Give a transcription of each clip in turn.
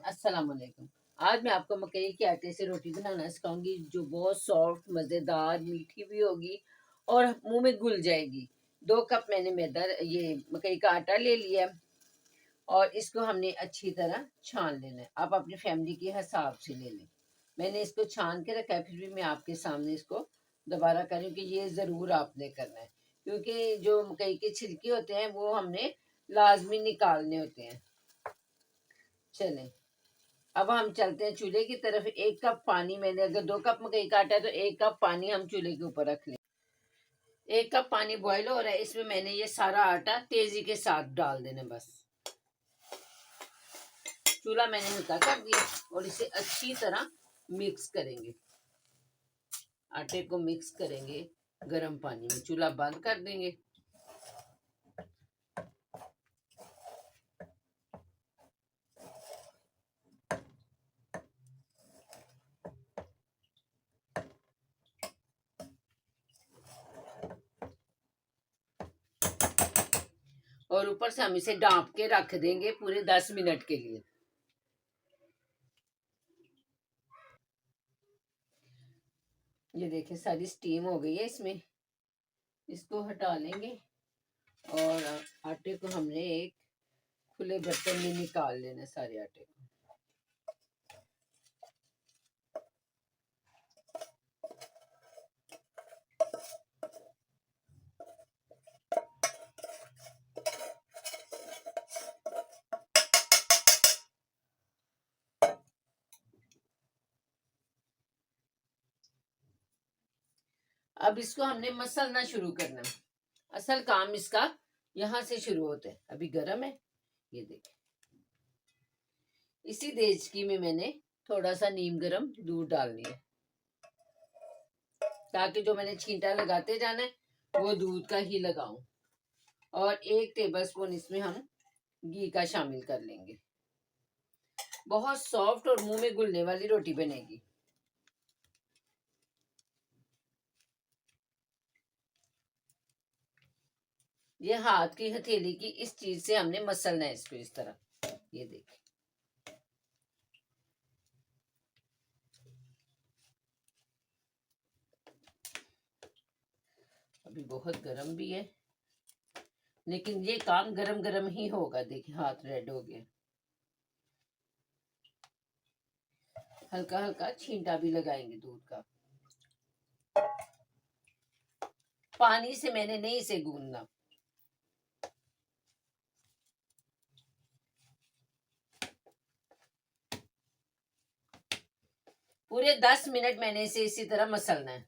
अस्सलाम वालेकुम। आज मैं आपको मकई के आटे से रोटी बनाना सिखाऊंगी जो बहुत सॉफ्ट, मज़ेदार, मीठी भी होगी और मुंह में घुल जाएगी। 2 कप मैंने मैदा ये मकई का आटा ले लिया और इसको हमने अच्छी तरह छान लेना है। आप अपनी फैमिली के हिसाब से ले लें। मैंने इसको छान के रखा है, फिर भी मैं आपके सामने इसको दोबारा करूँ कि ये ज़रूर आपने करना है, क्योंकि जो मकई के छिलके होते हैं वो हमने लाजमी निकालने होते हैं। चलें, अब हम चलते हैं चूल्हे की तरफ। 1 कप पानी, मैंने अगर 2 कप मकई का आटा है तो 1 कप पानी हम चूल्हे के ऊपर रख लें। 1 कप पानी बॉयल हो रहा है, इसमें मैंने ये सारा आटा तेजी के साथ डाल देना। बस चूल्हा मैंने हल्का कर दिया और इसे अच्छी तरह मिक्स करेंगे। आटे को मिक्स करेंगे गर्म पानी में। चूल्हा बंद कर देंगे। और ऊपर से हम इसे ढाँप के रख देंगे पूरे 10 मिनट के लिए। ये देखिए सारी स्टीम हो गई है इसमें। इसको हटा लेंगे और आटे को हमने एक खुले बर्तन में निकाल लेना, सारे आटे को। अब इसको हमने मसलना शुरू करना है। असल काम इसका यहाँ से शुरू होता है। अभी गरम है, ये देखिए। इसी देचकी में मैंने थोड़ा सा नीम गरम दूध डाल दिया, ताकि जो मैंने छींटा लगाते जाना है वो दूध का ही लगाऊं। और 1 टेबलस्पून इसमें हम घी का शामिल कर लेंगे। बहुत सॉफ्ट और मुंह में घुलने वाली रोटी बनेगी। ये हाथ की हथेली की इस चीज से हमने मसलना है इसको, इस तरह। ये देखिए, अभी बहुत गरम भी है, लेकिन ये काम गरम गरम ही होगा। देखिए हाथ रेड हो गया। हल्का हल्का छींटा भी लगाएंगे दूध का। पानी से मैंने नहीं इसे गूंदना। पूरे 10 मिनट मैंने इसे इसी तरह मसलना है।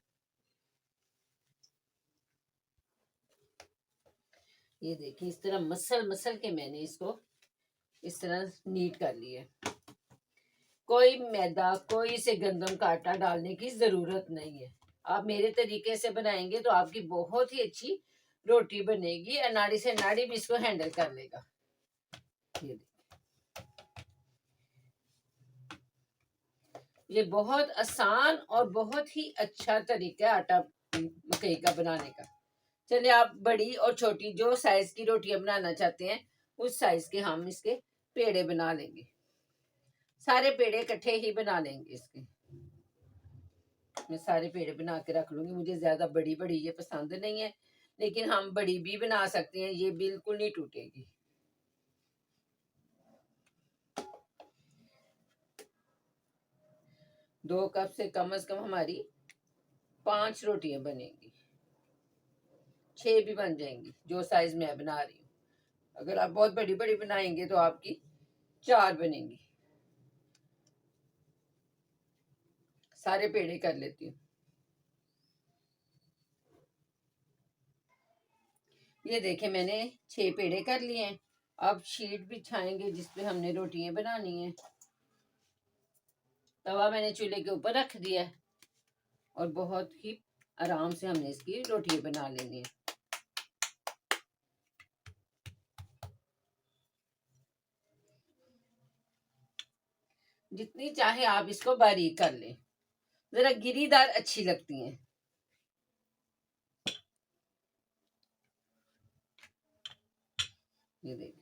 ये देखिए, इस तरह मसल मसल के मैंने इसको इस तरह नीट कर लिया। कोई मैदा, कोई से गंदम का आटा डालने की जरूरत नहीं है। आप मेरे तरीके से बनाएंगे तो आपकी बहुत ही अच्छी रोटी बनेगी। अनाड़ी से नाड़ी भी इसको हैंडल कर लेगा। ये बहुत आसान और बहुत ही अच्छा तरीका है आटा मकई का बनाने का। चलिए, आप बड़ी और छोटी जो साइज की रोटियां बनाना चाहते हैं उस साइज के हम इसके पेड़े बना लेंगे। सारे पेड़े इकट्ठे ही बना लेंगे इसके। मैं सारे पेड़े बना के रख लूंगी। मुझे ज्यादा बड़ी बड़ी ये पसंद नहीं है, लेकिन हम बड़ी भी बना सकते हैं। ये बिल्कुल नहीं टूटेगी। दो कप से कम हमारी 5 रोटियां बनेगी। 6 भी बन जाएंगी, जो साइज मैं बना रही हूँ। अगर आप बहुत बड़ी बड़ी बनाएंगे तो आपकी 4 बनेंगी। सारे पेड़े कर लेती हूँ। ये देखे, मैंने 6 पेड़े कर लिए हैं। अब शीट बिछाएंगे जिसपे हमने रोटियां बनानी है। तवा मैंने चूल्हे के ऊपर रख दिया है और बहुत ही आराम से हमने इसकी रोटियां बना लेनी है। जितनी चाहे आप इसको बारीक कर लें, जरा गिरीदार अच्छी लगती हैं। ये देखिए,